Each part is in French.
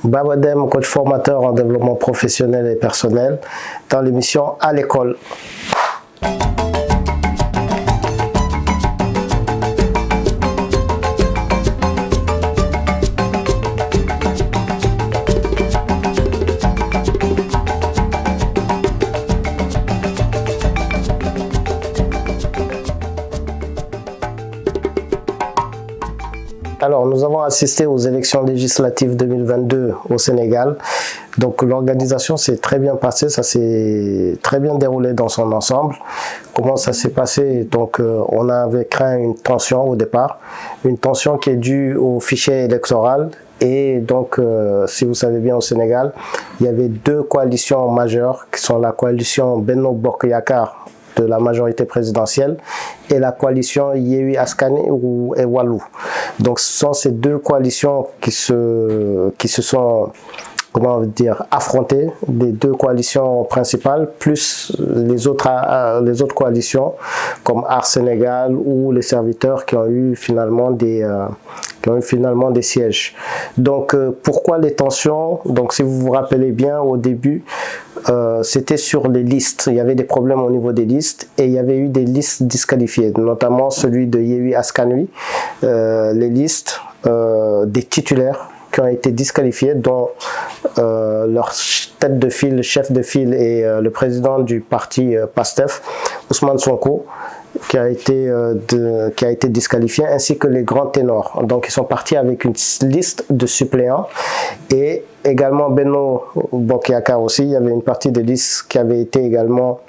Babadem, coach formateur en développement professionnel et personnel, dans l'émission À l'école. Alors, nous avons assisté aux élections législatives 2022 au Sénégal. Donc, l'organisation s'est très bien passée, ça s'est très bien déroulé dans son ensemble. Comment ça s'est passé? Donc, on avait craint une tension au départ, une tension qui est due au fichier électoral. Et donc, si vous savez bien, au Sénégal, il y avait deux coalitions majeures qui sont la coalition Benno Bokk Yakaar de la majorité présidentielle et la coalition Yewwi Askan Wi et Wallu. Donc ce sont ces deux coalitions qui se sont, comment dire, affrontées, les deux coalitions principales, plus les autres coalitions comme Art Sénégal ou les serviteurs qui ont eu finalement des sièges. Donc pourquoi les tensions? Donc si vous vous rappelez bien, au début, c'était sur les listes. Il y avait des problèmes au niveau des listes et il y avait eu des listes disqualifiées, notamment celui de Yewwi Askan Wi, les listes des titulaires qui ont été disqualifiés, dont leur tête de file, chef de file et le président du parti PASTEF, Ousmane Sonko, qui a été disqualifié, ainsi que les grands ténors. Donc ils sont partis avec une liste de suppléants, et également Benno Bokk Yakaar aussi, il y avait une partie des listes qui avait été également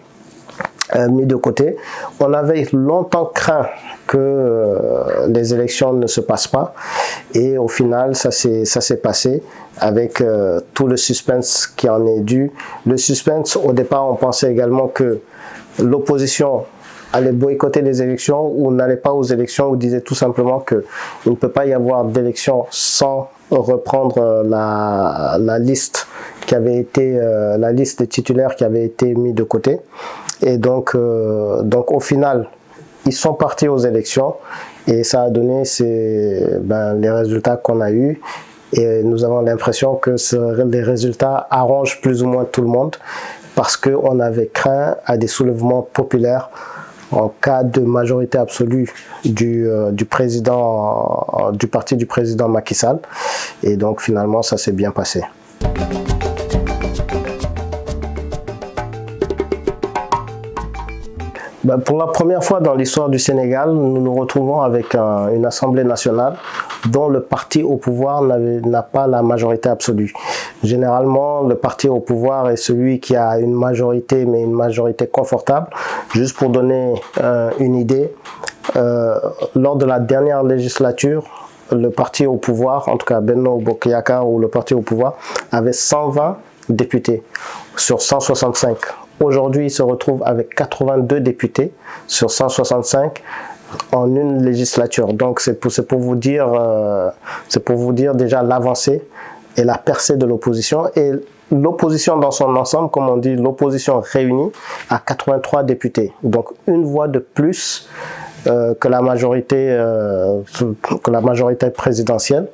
mis de côté. On avait longtemps craint que les élections ne se passent pas, et au final ça s'est passé avec tout le suspense qui en est dû. Le suspense, au départ on pensait également que l'opposition allait boycotter les élections ou n'allait pas aux élections, ou disait tout simplement qu'il ne peut pas y avoir d'élections sans reprendre la liste qui avait été la liste des titulaires qui avait été mise de côté. Et donc au final ils sont partis aux élections et ça a donné les résultats qu'on a eus, et nous avons l'impression que les résultats arrangent plus ou moins tout le monde, parce qu'on avait craint à des soulèvements populaires en cas de majorité absolue du parti du président Macky Sall. Et donc finalement ça s'est bien passé. Pour la première fois dans l'histoire du Sénégal, nous nous retrouvons avec une Assemblée nationale dont le parti au pouvoir n'a pas la majorité absolue. Généralement, le parti au pouvoir est celui qui a une majorité, mais une majorité confortable. Juste pour donner une idée, lors de la dernière législature, le parti au pouvoir, en tout cas Benno Bokk Yakaar ou le parti au pouvoir, avait 120 députés sur 165. Aujourd'hui, il se retrouve avec 82 députés sur 165 en une législature. Donc c'est pour vous dire déjà l'avancée et la percée de l'opposition. Et l'opposition dans son ensemble, comme on dit, l'opposition réunie à 83 députés. Donc une voix de plus que la majorité présidentielle.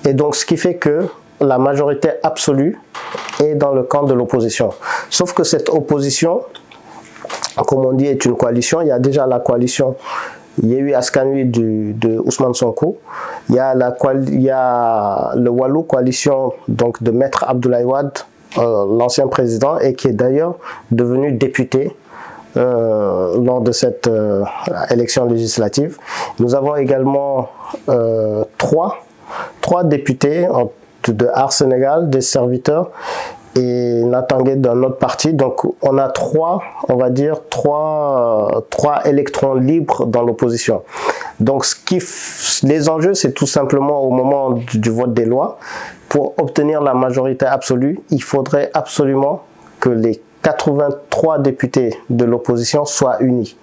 Et donc ce qui fait que la majorité absolue est dans le camp de l'opposition. Sauf que cette opposition, comme on dit, est une coalition. Il y a déjà la coalition Yewwi Askan Wi de Ousmane Sonko. Il y a le Wallu, coalition donc de Maître Abdoulaye Wade, l'ancien président, et qui est d'ailleurs devenu député lors de cette élection législative. Nous avons également trois députés de Art Sénégal, des serviteurs, et Natangé d'un autre parti. Donc on a trois électrons libres dans l'opposition. Donc les enjeux, c'est tout simplement au moment du vote des lois, pour obtenir la majorité absolue, il faudrait absolument que les 83 députés de l'opposition soient unis.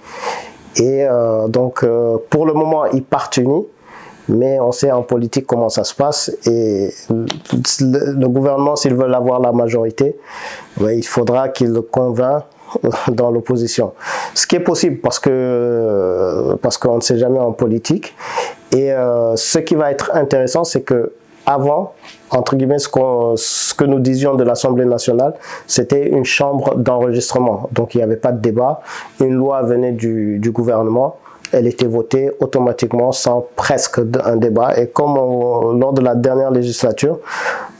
Et pour le moment, ils partent unis. Mais on sait en politique comment ça se passe, et le gouvernement, s'il veut avoir la majorité, il faudra qu'il le convainc dans l'opposition. Ce qui est possible parce qu'on ne sait jamais en politique. Et ce qui va être intéressant, c'est que avant, entre guillemets, ce que nous disions de l'Assemblée nationale, c'était une chambre d'enregistrement. Donc il n'y avait pas de débat. Une loi venait du gouvernement. Elle était votée automatiquement sans presque un débat. Et comme lors de la dernière législature,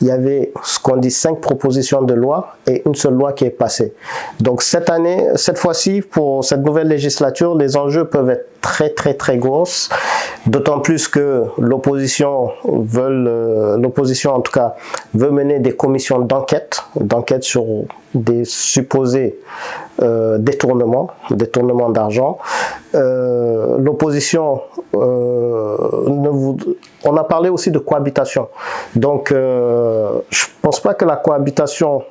il y avait ce qu'on dit 5 propositions de loi et une seule loi qui est passée. Donc cette fois-ci, pour cette nouvelle législature, les enjeux peuvent être très grosses. D'autant plus que l'opposition en tout cas veut mener des commissions d'enquête sur des supposés détournements d'argent. L'opposition, on a parlé aussi de cohabitation. Donc, je pense pas que la cohabitation,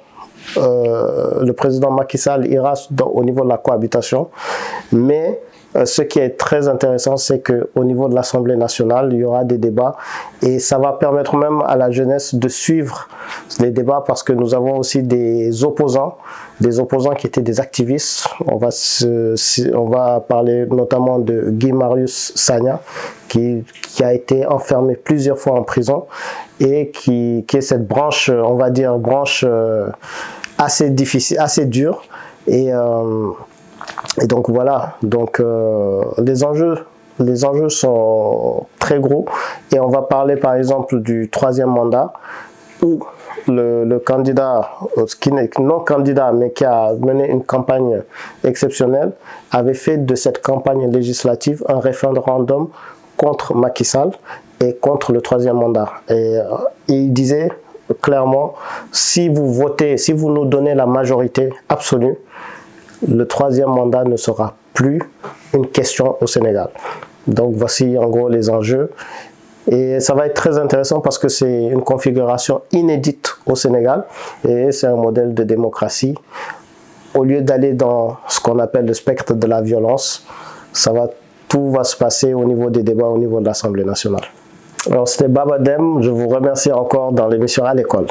le président Macky Sall ira au niveau de la cohabitation, mais ce qui est très intéressant, c'est qu'au niveau de l'Assemblée nationale, il y aura des débats et ça va permettre même à la jeunesse de suivre les débats parce que nous avons aussi des opposants qui étaient des activistes. On va parler notamment de Guy Marius Sagna qui a été enfermé plusieurs fois en prison et qui est cette branche, on va dire, assez difficile, assez dure. Et donc voilà, donc les enjeux sont très gros et on va parler par exemple du 3e mandat où le candidat, qui n'est non candidat mais qui a mené une campagne exceptionnelle, avait fait de cette campagne législative un référendum contre Macky Sall et contre le 3e mandat. Et il disait clairement, si vous votez, si vous nous donnez la majorité absolue, le 3e mandat ne sera plus une question au Sénégal. Donc voici en gros les enjeux. Et ça va être très intéressant parce que c'est une configuration inédite au Sénégal et c'est un modèle de démocratie. Au lieu d'aller dans ce qu'on appelle le spectre de la violence, tout va se passer au niveau des débats, au niveau de l'Assemblée nationale. Alors c'était Baba Dème, je vous remercie encore dans l'émission À l'école.